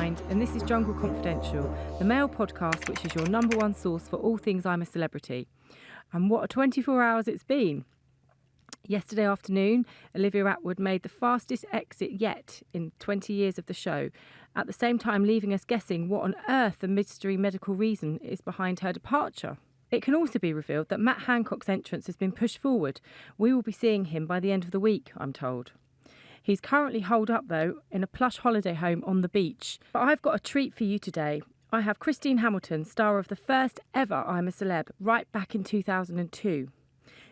Hind, and this is Jungle Confidential, the male podcast which is your number one source for all things I'm a Celebrity. And what a 24 hours it's been. Yesterday afternoon, Olivia Atwood made the fastest exit yet in 20 years of the show, at the same time leaving us guessing what on earth the mystery medical reason is behind her departure. It can also be revealed that Matt Hancock's entrance has been pushed forward. We will be seeing him by the end of the week, I'm told. He's currently holed up, though, in a plush holiday home on the beach. But I've got a treat for you today. I have Christine Hamilton, star of the first ever I'm A Celeb, right back in 2002.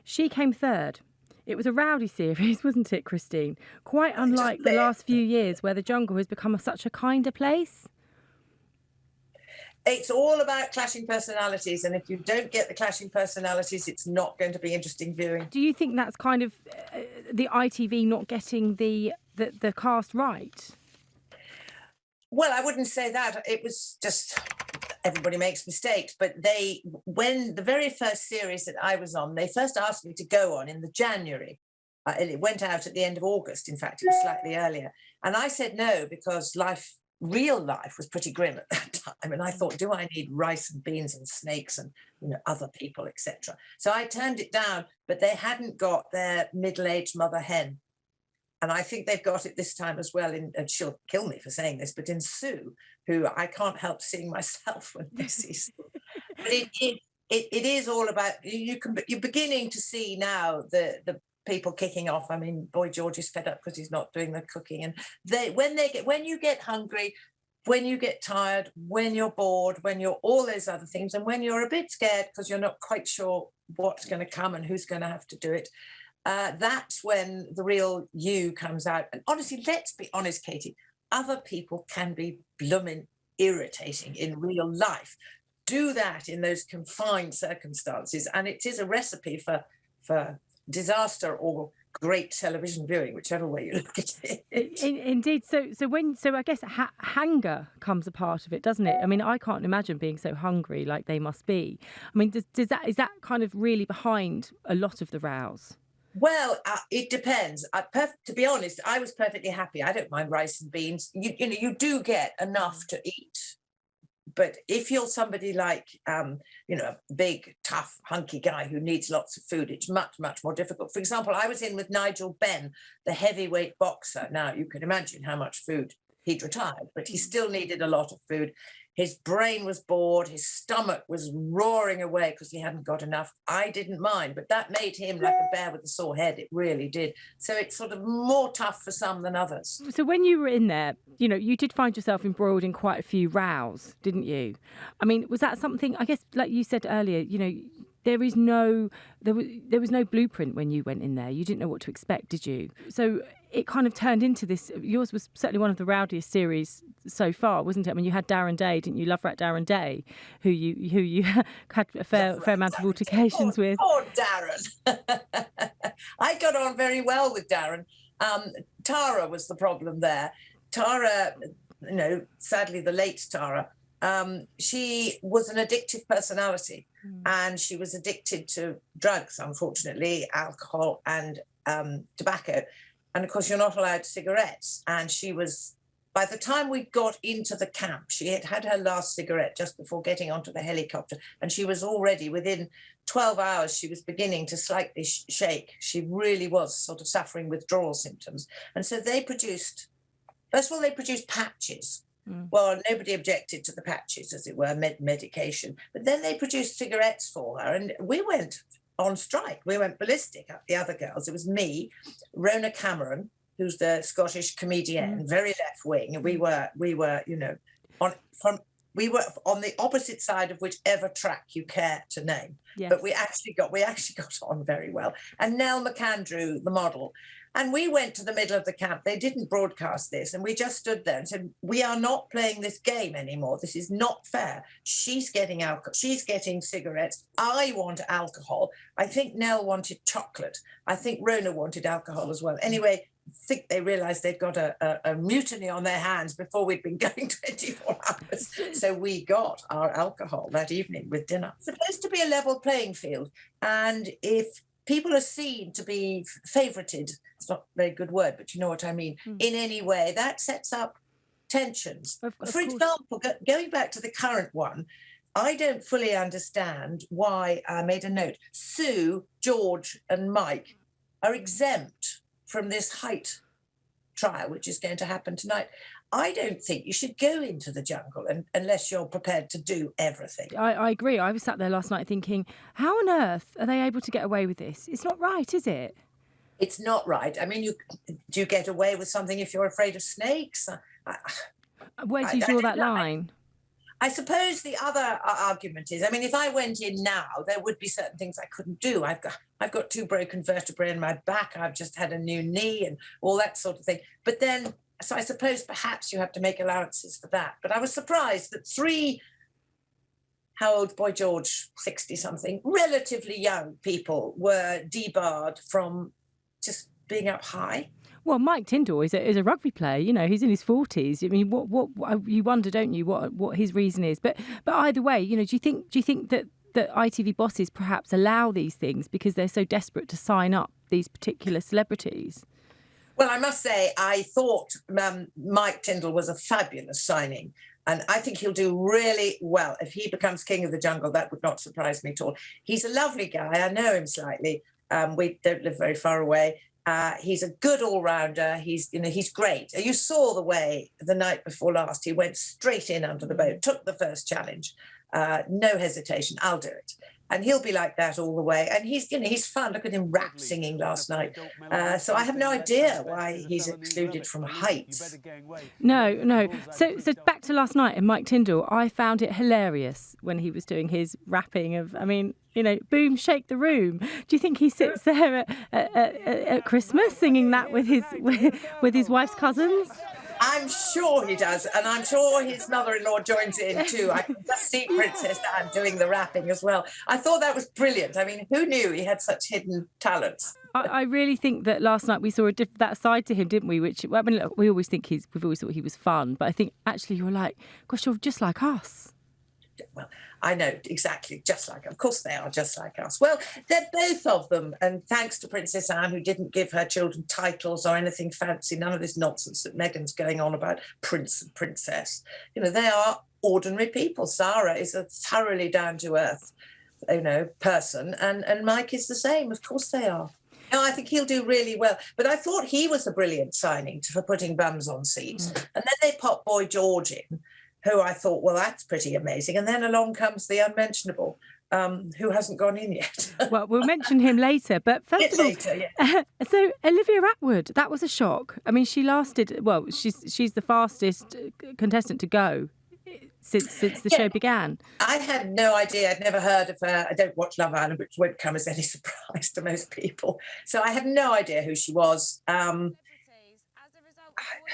She came third. It was a rowdy series, wasn't it, Christine? Quite unlike the last few years where the jungle has become such a kinder place. It's all about clashing personalities, and if you don't get the clashing personalities, it's not going to be interesting viewing. Do you think that's kind of the ITV not getting the cast right? Well, I wouldn't say that. It was just everybody makes mistakes. But when the very first series that I was on, they first asked me to go on in the January. It went out at the end of August. In fact, it was slightly earlier. And I said no because real life was pretty grim at that time. And I thought, do I need rice and beans and snakes and other people, etc.? So I turned it down, but they hadn't got their middle-aged mother hen. And I think they've got it this time as well. And she'll kill me for saying this, but in Sue, who I can't help seeing myself when I see Sue. But it is all about, you're beginning to see now the people kicking off. I mean, boy, George is fed up because he's not doing the cooking. And when you get hungry, when you get tired, when you're bored, when you're all those other things, and when you're a bit scared because you're not quite sure what's going to come and who's going to have to do it, that's when the real you comes out. And honestly, let's be honest, Katie, other people can be blooming irritating in real life. Do that in those confined circumstances, and it is a recipe for disaster or great television viewing, whichever way you look at it. Indeed. So I guess hunger comes a part of it, doesn't it? I mean, I can't imagine being so hungry like they must be. I mean, is that kind of really behind a lot of the rows? Well, it depends. To be honest, I was perfectly happy. I don't mind rice and beans. You do get enough to eat. But if you're somebody like, a big, tough, hunky guy who needs lots of food, it's much, much more difficult. For example, I was in with Nigel Benn, the heavyweight boxer. Now, you can imagine how much food he'd retired, but he still needed a lot of food. His brain was bored. His stomach was roaring away because he hadn't got enough. I didn't mind, but that made him like a bear with a sore head. It really did. So it's sort of more tough for some than others. So when you were in there, you did find yourself embroiled in quite a few rows, didn't you? I mean, was that something, I guess, like you said earlier, there was no blueprint when you went in there. You didn't know what to expect, did you? So it kind of turned into this. Yours was certainly one of the rowdiest series so far, wasn't it? I mean, you had Darren Day, didn't you? Love Rat Darren Day, who you had a fair amount of altercations with. Oh, Darren! I got on very well with Darren. Tara was the problem there. Tara, sadly the late Tara. She was an addictive personality, and she was addicted to drugs, unfortunately, alcohol and tobacco. And of course, you're not allowed cigarettes. And she was, by the time we got into the camp, she had had her last cigarette just before getting onto the helicopter. And she was already, within 12 hours, she was beginning to slightly shake. She really was sort of suffering withdrawal symptoms. And so they produced patches. Well, nobody objected to the patches, as it were, medication. But then they produced cigarettes for her, and we went on strike. We went ballistic up the other girls. It was me, Rona Cameron, who's the Scottish comedian, very left wing, and we were on the opposite side of whichever track you care to name. Yes. But we actually got on very well. And Nell McAndrew, the model. And we went to the middle of the camp. They didn't broadcast this. And we just stood there and said, we are not playing this game anymore. This is not fair. She's getting alcohol. She's getting cigarettes. I want alcohol. I think Nell wanted chocolate. I think Rona wanted alcohol as well. Anyway, I think they realised they'd got a mutiny on their hands before we'd been going 24 hours. So we got our alcohol that evening with dinner. It's supposed to be a level playing field. And if people are seen to be favorited, it's not a very good word, but you know what I mean, in any way, that sets up tensions. Of For course. example, going back to the current one, I don't fully understand why, I made a note, Sue, George and Mike are exempt from this height trial, which is going to happen tonight. I don't think you should go into the jungle unless you're prepared to do everything. I agree. I was sat there last night thinking, how on earth are they able to get away with this? It's not right, is it? It's not right. I mean, do you get away with something if you're afraid of snakes? Where do you draw that line? I suppose the other argument is, I mean, if I went in now, there would be certain things I couldn't do. I've got 2 broken vertebrae in my back. I've just had a new knee and all that sort of thing. But then, so I suppose perhaps you have to make allowances for that. But I was surprised that 3, how old, Boy George, 60-something, relatively young people were debarred from just being up high. Well, Mike Tindall is a rugby player. You know, he's in his 40s. I mean, what you wonder, don't you, what his reason is? But either way, you know, do you think that ITV bosses perhaps allow these things because they're so desperate to sign up these particular celebrities? Well, I must say, I thought Mike Tindall was a fabulous signing. And I think he'll do really well. If he becomes king of the jungle, that would not surprise me at all. He's a lovely guy. I know him slightly. We don't live very far away. He's a good all-rounder. He's great. You saw the way the night before last, he went straight in under the boat, took the first challenge, no hesitation. I'll do it. And he'll be like that all the way. And he's fun. Look at him rap singing last night. So I have no idea why he's excluded from heights. No. So back to last night and Mike Tindall, I found it hilarious when he was doing his rapping of, I mean, you know, boom, shake the room. Do you think he sits there at Christmas singing that with his wife's cousins? I'm sure he does, and I'm sure his mother-in-law joins in too. I can just see Princess Anne doing the rapping as well. I thought that was brilliant. I mean, who knew he had such hidden talents? I really think that last night we saw that side to him, didn't we? Which, I mean, look, we've always thought he was fun, but I think actually you're like, gosh, you're just like us. Well, I know, exactly, just like, of course they are just like us. Well, they're both of them, and thanks to Princess Anne, who didn't give her children titles or anything fancy, none of this nonsense that Meghan's going on about prince and princess. You know, they are ordinary people. Sarah is a thoroughly down-to-earth, person, and Mike is the same. Of course they are. No, I think he'll do really well. But I thought he was a brilliant signing for putting bums on seats. And then they popped Boy George in, who I thought, well, that's pretty amazing. And then along comes the unmentionable, who hasn't gone in yet. Well, we'll mention him later. But first of all, yeah. So Olivia Attwood, that was a shock. I mean, she lasted, well, she's the fastest contestant to go since the show began. I had no idea. I'd never heard of her. I don't watch Love Island, which won't come as any surprise to most people. So I had no idea who she was.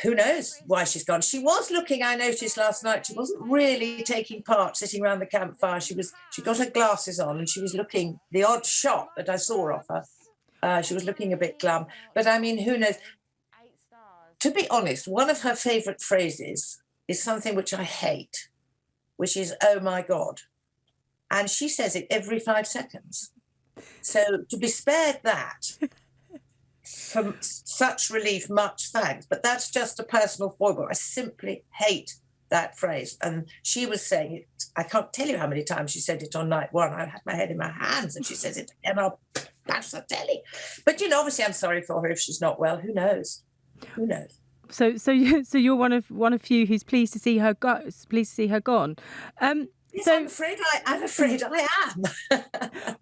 Who knows why she's gone? She was looking, I noticed last night, she wasn't really taking part, sitting around the campfire. She got her glasses on and she was looking, the odd shot that I saw of her, she was looking a bit glum. But I mean, who knows? To be honest, one of her favourite phrases is something which I hate, which is, oh my God. And she says it every 5 seconds. So to be spared that, for such relief, much thanks. But that's just a personal foible. I simply hate that phrase. And she was saying it, I can't tell you how many times she said it on night one. I had my head in my hands and she says it again, I'll bash the telly. But, obviously I'm sorry for her if she's not well. Who knows? Who knows? So you're one of few who's pleased to see her go. Pleased to see her gone. Yes, I'm afraid I am.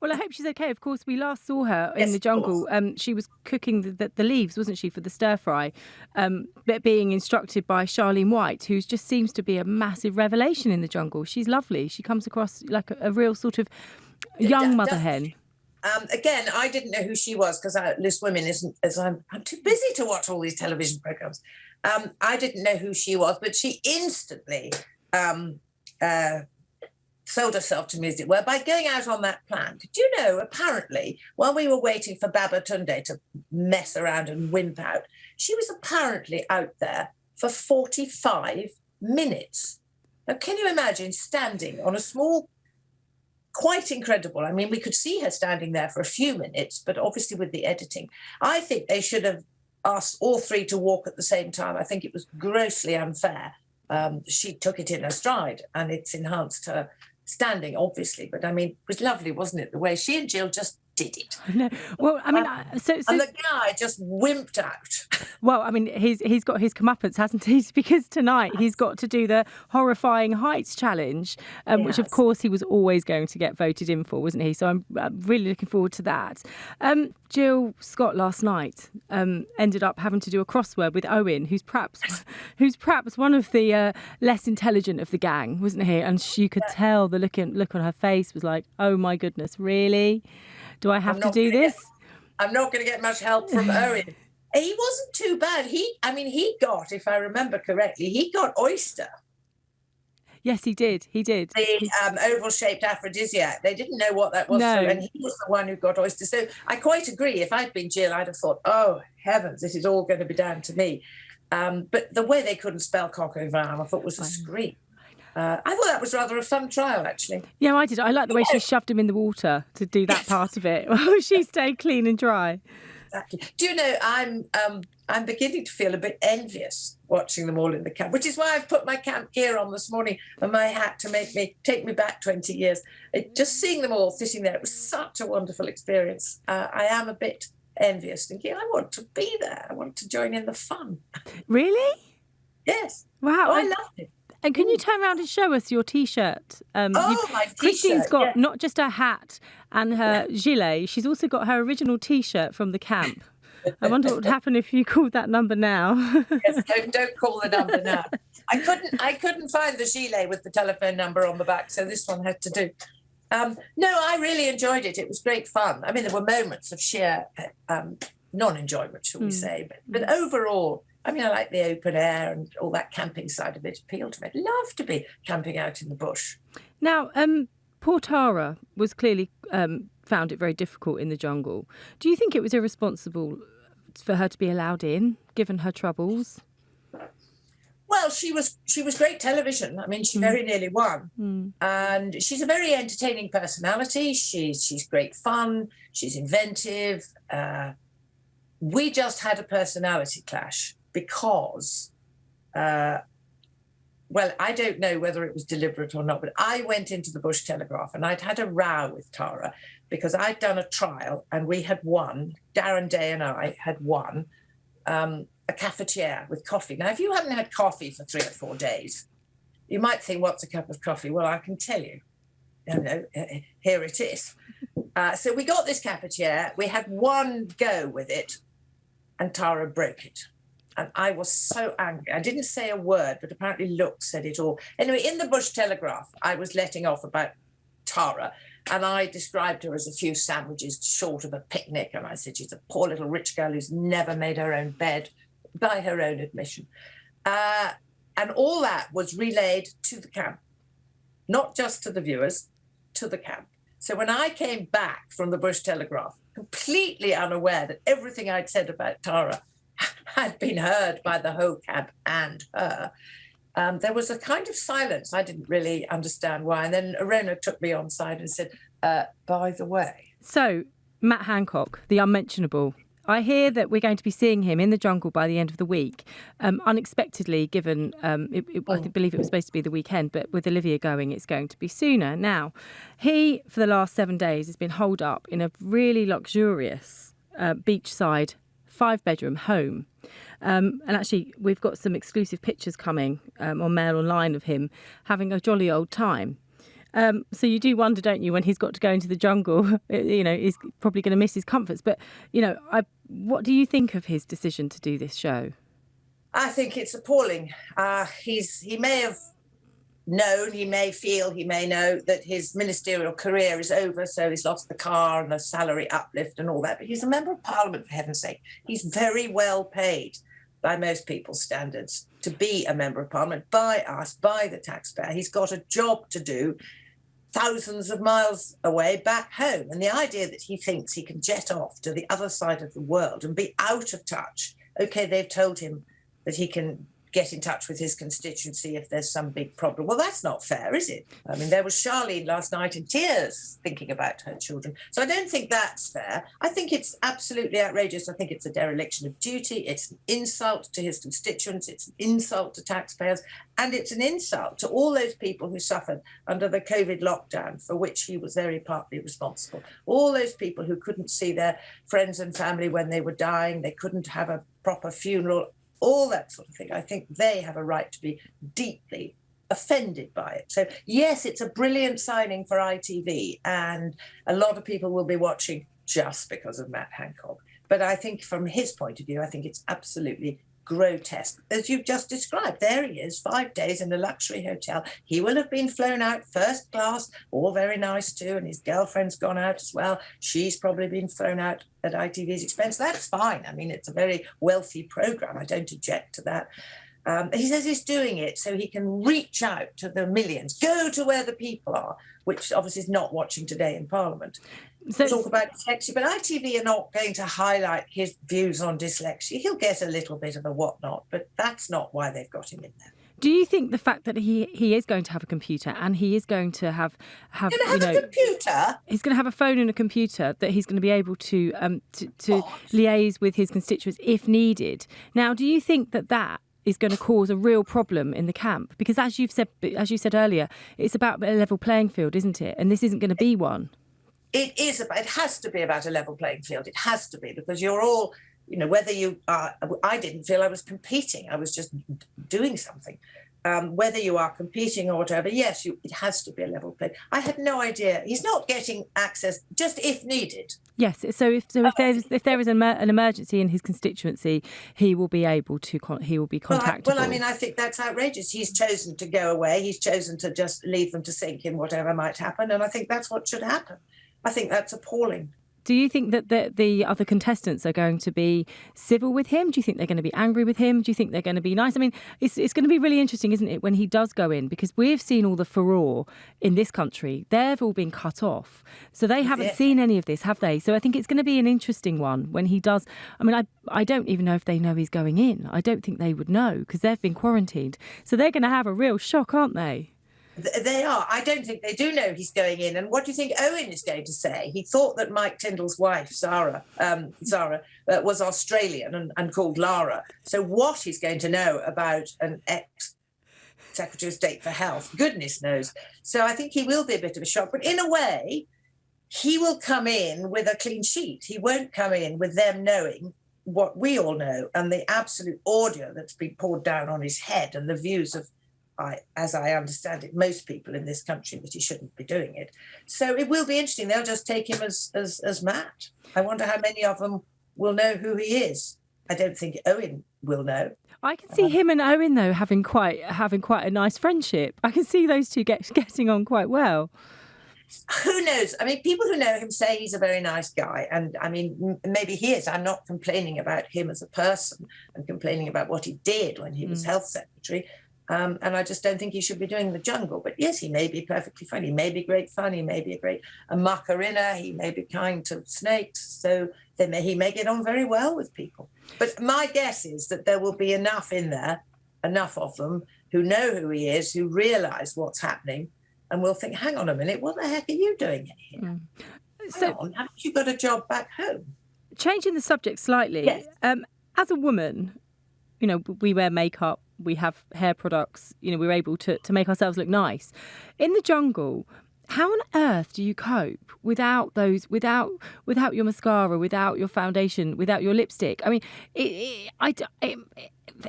Well, I hope she's okay. Of course, we last saw her in the jungle. She was cooking the leaves, wasn't she, for the stir fry? Being instructed by Charlene White, who just seems to be a massive revelation in the jungle. She's lovely. She comes across like a real sort of young mother hen. Again, I didn't know who she was because Loose Women isn't, as I'm too busy to watch all these television programs. I didn't know who she was, but she instantly sold herself to me, as it were, by going out on that plan. Did you know, apparently, while we were waiting for Babatunde to mess around and wimp out, she was apparently out there for 45 minutes. Now, can you imagine standing on a small, quite incredible, I mean, we could see her standing there for a few minutes, but obviously with the editing. I think they should have asked all 3 to walk at the same time. I think it was grossly unfair she took it in her stride, and it's enhanced her standing, obviously. But I mean, it was lovely, wasn't it? The way she and Jill just did it. No. Well, I mean, and the guy just wimped out. Well, I mean, he's got his comeuppance, hasn't he? Because tonight he's got to do the horrifying heights challenge, which of course he was always going to get voted in for, wasn't he? So I'm really looking forward to that. Jill Scott last night ended up having to do a crossword with Owen, who's perhaps one of the less intelligent of the gang, wasn't he? And you could tell the look on her face was like, oh my goodness, really? Do I have to do this? I'm not going to get much help from Owen. He wasn't too bad. He got, if I remember correctly, he got oyster. Yes, he did. The oval-shaped aphrodisiac. They didn't know what that was, and he was the one who got oyster. So I quite agree. If I'd been Jill, I'd have thought, oh, heavens, this is all going to be down to me. But the way they couldn't spell coq au vin, I thought was a scream. I thought that was rather a fun trial, actually. Yeah, I did. I like the way she shoved him in the water to do that part of it. She stayed clean and dry. Exactly. Do you know, I'm beginning to feel a bit envious watching them all in the camp, which is why I've put my camp gear on this morning and my hat to take me back 20 years. Just seeing them all sitting there, it was such a wonderful experience. I am a bit envious, thinking, I want to be there. I want to join in the fun. Really? Yes. Wow. I loved it. And can you turn around and show us your T-shirt? My T-shirt. Christine's got not just her hat and her gilet, she's also got her original T-shirt from the camp. I wonder what would happen if you called that number now. Yes, don't call the number now. I couldn't find the gilet with the telephone number on the back, so this one had to do. No, I really enjoyed it. It was great fun. I mean, there were moments of sheer non-enjoyment, shall we say, but overall, I mean, I like the open air and all that camping side of it appealed to me. I'd love to be camping out in the bush. Now, poor Tara was clearly found it very difficult in the jungle. Do you think it was irresponsible for her to be allowed in, given her troubles? Well, she was great television. I mean, she very nearly won. And she's a very entertaining personality. She's great fun. She's inventive. We just had a personality clash. Because, I don't know whether it was deliberate or not, but I went into the Bush Telegraph and I'd had a row with Tara because I'd done a trial and we had won, Darren Day and I had won a cafetiere with coffee. Now, if you haven't had coffee for 3 or 4 days, you might think, what's a cup of coffee? Well, I can tell you. Here it is. So we got this cafetiere. We had one go with it and Tara broke it. And I was so angry. I didn't say a word, but apparently looks said it all. Anyway, in the Bush Telegraph, I was letting off about Tara, and I described her as a few sandwiches short of a picnic. And I said she's a poor little rich girl who's never made her own bed, by her own admission. And all that was relayed to the camp, not just to the viewers, to the camp. So when I came back from the Bush Telegraph, completely unaware that everything I'd said about Tara had been heard by the whole camp and her, there was a kind of silence. I didn't really understand why. And then Arona took me on side and said, by the way. So, Matt Hancock, the unmentionable. I hear that we're going to be seeing him in the jungle by the end of the week, unexpectedly, given I believe it was supposed to be the weekend, but with Olivia going, it's going to be sooner. Now, he, for the last 7 days, has been holed up in a really luxurious beachside 5-bedroom home. And actually, we've got some exclusive pictures coming on Mail Online of him having a jolly old time. So you do wonder, don't you, when he's got to go into the jungle, he's probably going to miss his comforts. But, what do you think of his decision to do this show? I think it's appalling. He may have known, he may feel, he may know that his ministerial career is over, so he's lost the car and the salary uplift and all that. But he's a member of Parliament, for heaven's sake. He's very well paid by most people's standards to be a member of Parliament, by us, by the taxpayer. He's got a job to do thousands of miles away back home. And the idea that he thinks he can jet off to the other side of the world and be out of touch. Okay, they've told him that he can get in touch with his constituency if there's some big problem. Well, that's not fair, is it? I mean, there was Charlene last night in tears thinking about her children. So I don't think that's fair. I think it's absolutely outrageous. I think it's a dereliction of duty. It's an insult to his constituents. It's an insult to taxpayers. And it's an insult to all those people who suffered under the COVID lockdown, for which he was very partly responsible. All those people who couldn't see their friends and family when they were dying, they couldn't have a proper funeral, all that sort of thing. I think they have a right to be deeply offended by it. So, yes, it's a brilliant signing for ITV, and a lot of people will be watching just because of Matt Hancock. But I think from his point of view, I think it's absolutely grotesque. As you've just described, there he is, 5 days in a luxury hotel. He will have been flown out first class, all very nice too, and his girlfriend's gone out as well. She's probably been flown out at ITV's expense. That's fine. I mean, it's a very wealthy programme. I don't object to that. He says he's doing it so he can reach out to the millions, go to where the people are, which obviously is not watching today in Parliament. So, talk about dyslexia, but ITV are not going to highlight his views on dyslexia. He'll get a little bit of a whatnot, but that's not why they've got him in there. Do you think the fact that he is going to have a computer, and he is going to have a computer? He's going to have a phone and a computer that he's going to be able to liaise with his constituents if needed. Now, do you think that is going to cause a real problem in the camp? Because as you said earlier, it's about a level playing field, isn't it? And this isn't going to be one. It has to be about a level playing field. It has to be, because you're all, whether you are, I didn't feel I was competing. I was just doing something. Whether you are competing or whatever, yes, it has to be a level play. I had no idea. He's not getting access just if needed. Yes. So if there is an emergency in his constituency, he will be able to he will be contactable. Well, I mean, I think that's outrageous. He's chosen to go away. He's chosen to just leave them to sink in whatever might happen, and I think that's what should happen. I think that's appalling. Do you think that the other contestants are going to be civil with him? Do you think they're going to be angry with him? Do you think they're going to be nice? I mean, it's going to be really interesting, isn't it, when he does go in? Because we've seen all the furore in this country. They've all been cut off. So they haven't seen any of this, have they? So I think it's going to be an interesting one when he does. I mean, I don't even know if they know he's going in. I don't think they would know because they've been quarantined. So they're going to have a real shock, aren't they? They are. I don't think they do know he's going in. And what do you think Owen is going to say? He thought that Mike Tindall's wife, Zara, was Australian and called Lara. So what he's going to know about an ex-Secretary of State for Health, goodness knows. So I think he will be a bit of a shock. But in a way, he will come in with a clean sheet. He won't come in with them knowing what we all know and the absolute ordure that's been poured down on his head and the views of, as I understand it, most people in this country, that he shouldn't be doing it. So it will be interesting. They'll just take him as Matt. I wonder how many of them will know who he is. I don't think Owen will know. I can see him and Owen, though, having quite a nice friendship. I can see those two getting on quite well. Who knows? I mean, people who know him say he's a very nice guy. And I mean, maybe he is. I'm not complaining about him as a person. I'm complaining about what he did when he was health secretary. And I just don't think he should be doing the jungle. But yes, he may be perfectly fine. He may be great fun. He may be a macarena. He may be kind to snakes. So he may get on very well with people. But my guess is that there will be enough in there, enough of them who know who he is, who realise what's happening, and will think, hang on a minute, what the heck are you doing in here? So, haven't you got a job back home? Changing the subject slightly, yes. As a woman, we wear makeup, we have hair products, we're able to make ourselves look nice. In the jungle, how on earth do you cope without your mascara, without your foundation, without your lipstick? I mean,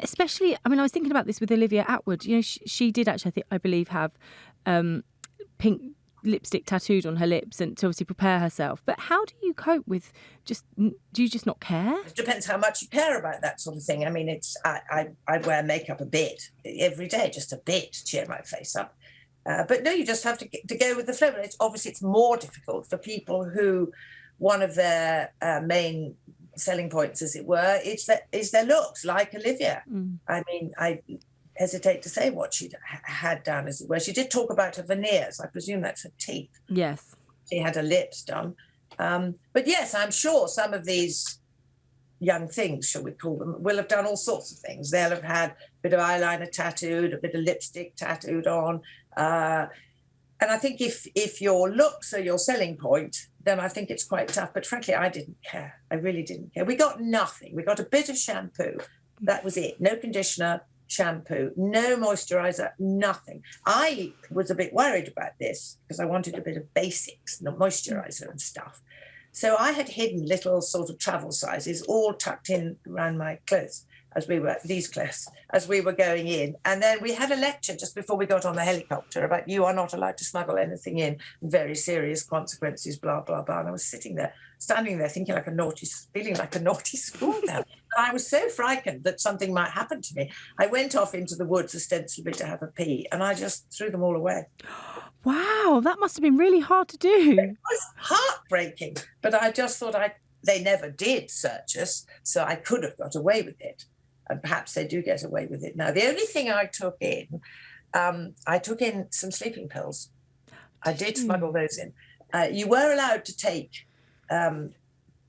especially, I was thinking about this with Olivia Atwood. She did actually, I believe, have pink lipstick tattooed on her lips and to obviously prepare herself. But how do you cope with do you just not care? It depends how much you care about that sort of thing. I mean, I wear makeup a bit every day, just a bit to cheer my face up. But no, you just have to go with the flow. It's more difficult for people who one of their main selling points, as it were, is their looks, like Olivia. I mean, I hesitate to say what she had done, as it were. She did talk about her veneers. I presume that's her teeth. Yes. She had her lips done. But yes, I'm sure some of these young things, shall we call them, will have done all sorts of things. They'll have had a bit of eyeliner tattooed, a bit of lipstick tattooed on. And I think if your looks are your selling point, then I think it's quite tough. But frankly, I didn't care. I really didn't care. We got nothing. We got a bit of shampoo. That was it. No conditioner, shampoo, no moisturizer, nothing. I was a bit worried about this because I wanted a bit of basics, no moisturizer and stuff. So I had hidden little sort of travel sizes all tucked in around my clothes as we were going in. And then we had a lecture just before we got on the helicopter about you are not allowed to smuggle anything in, very serious consequences, blah, blah, blah. And I was standing there feeling like a naughty schoolgirl. And I was so frightened that something might happen to me. I went off into the woods ostensibly to have a pee, and I just threw them all away. Wow, that must have been really hard to do. It was heartbreaking, but I just thought they never did search us, so I could have got away with it. And perhaps they do get away with it now. The only thing I took in some sleeping pills. I did smuggle those in. You were allowed to take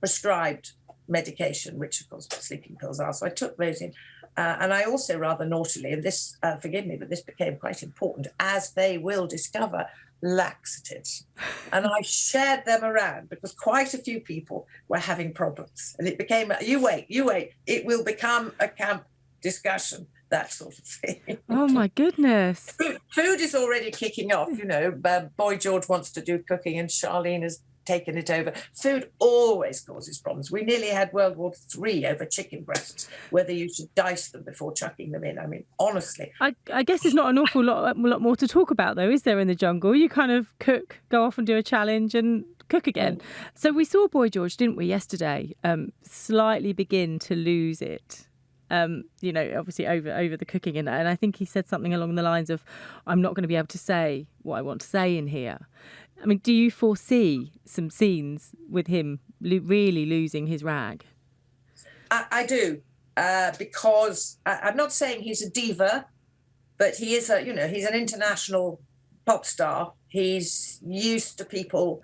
prescribed medication, which of course sleeping pills are. So I took those in. And I also rather naughtily, and this, forgive me, but this became quite important, as they will discover, laxatives. And I shared them around because quite a few people were having problems. And it became, you wait, it will become a camp discussion, that sort of thing. Oh, my goodness. Food is already kicking off, Boy George wants to do cooking and Charlene has taken it over. Food always causes problems. We nearly had World War III over chicken breasts, whether you should dice them before chucking them in. I mean, honestly. I guess there's not an awful lot more to talk about, though, is there, in the jungle? You kind of cook, go off and do a challenge and cook again. So we saw Boy George, didn't we, yesterday, slightly begin to lose it. Obviously over the cooking and I think he said something along the lines of, I'm not going to be able to say what I want to say in here. I mean, do you foresee some scenes with him really losing his rag? I do, because I'm not saying he's a diva, but he is he's an international pop star. He's used to people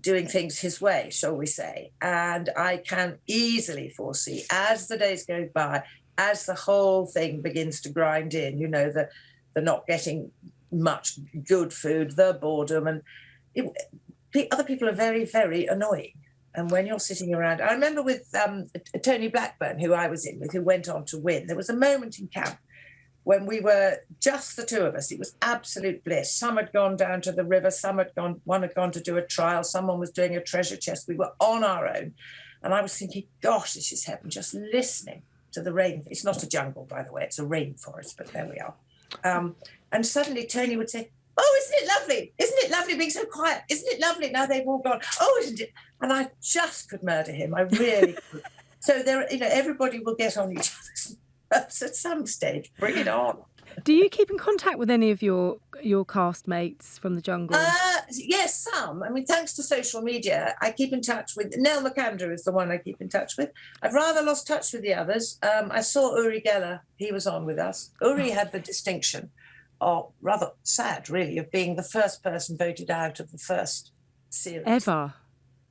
doing things his way, shall we say. And I can easily foresee, as the days go by, as the whole thing begins to grind in, the not getting much good food, the boredom, and other people are very, very annoying. And when you're sitting around, I remember with Tony Blackburn, who I was in with, who went on to win, there was a moment in camp when we were just the two of us. It was absolute bliss. Some had gone down to the river, one had gone to do a trial, someone was doing a treasure chest. We were on our own. And I was thinking, gosh, this is heaven, just listening to the rain. It's not a jungle, by the way, it's a rainforest, but there we are. And suddenly Tony would say, oh, isn't it lovely? Isn't it lovely being so quiet? Isn't it lovely? Now they've all gone. Oh, isn't it? And I just could murder him. I really could. So everybody will get on each other's nerves at some stage. Bring it on. Do you keep in contact with any of your cast mates from the jungle? Yes, some. I mean, thanks to social media, I keep in touch with... Nell McAnder is the one I keep in touch with. I've rather lost touch with the others. I saw Uri Geller. He was on with us. Uri had the distinction, or rather sad, really, of being the first person voted out of the first series.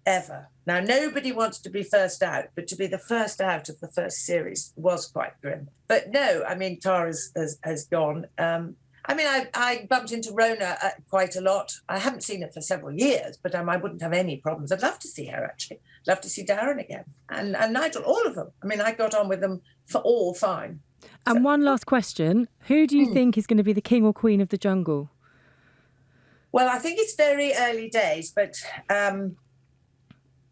Ever. Now, nobody wants to be first out, but to be the first out of the first series was quite grim. But no, I mean, Tara has gone. I bumped into Rona quite a lot. I haven't seen her for several years, but I wouldn't have any problems. I'd love to see her, actually. Love to see Darren again. And Nigel, all of them. I mean, I got on with them for all fine. And one last question. Who do you think is going to be the king or queen of the jungle? Well, I think it's very early days, but...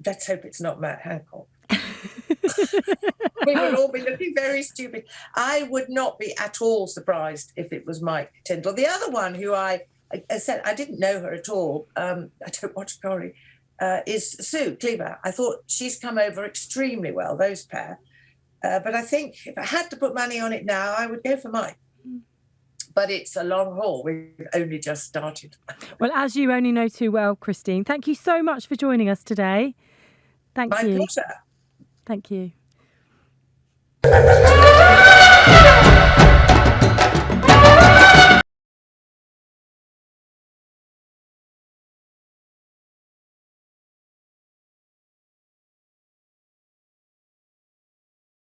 let's hope it's not Matt Hancock. We would all be looking very stupid. I would not be at all surprised if it was Mike Tindall. The other one who I said I didn't know her at all, I don't watch Corrie, is Sue Cleaver. I thought she's come over extremely well, those pair. But I think if I had to put money on it now, I would go for Mike. But it's a long haul. We've only just started. Well, as you only know too well, Christine, thank you so much for joining us today. Thank you. My pleasure. Thank you.